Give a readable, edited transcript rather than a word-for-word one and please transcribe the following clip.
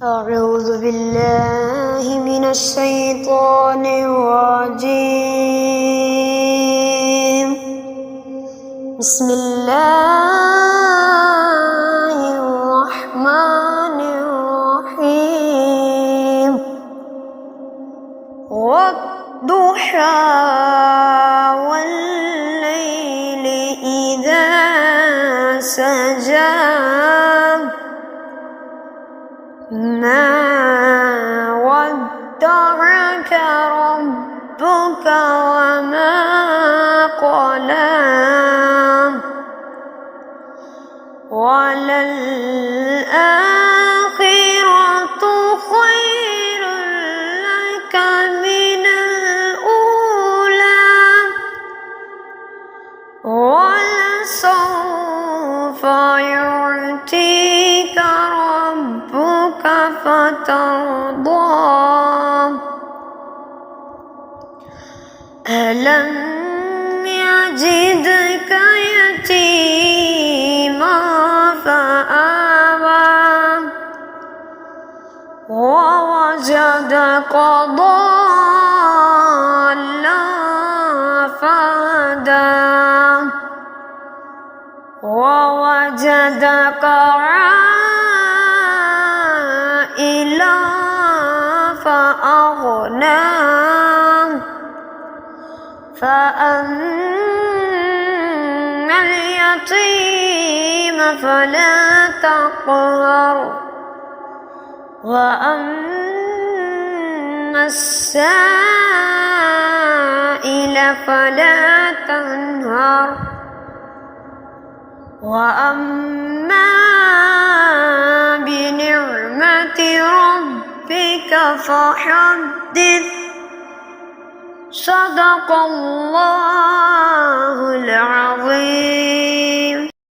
أعوذ بالله من الشيطان الرجيم. بسم الله الرحمن الرحيم. والضحى والليل إذا سجى ما ودعك ربك وما قلى وللآخرة خير لك من الأولى ولسوف يعطيك ربك فترضى. ألم يجدك يتيما فآوى ووجدك ضالا فهدى ووجدك عائلا فأغنى فأما اليتيم فلا تقهر وأما السائل فلا تنهر وأما بنعمة ربك فحدث. صدق الله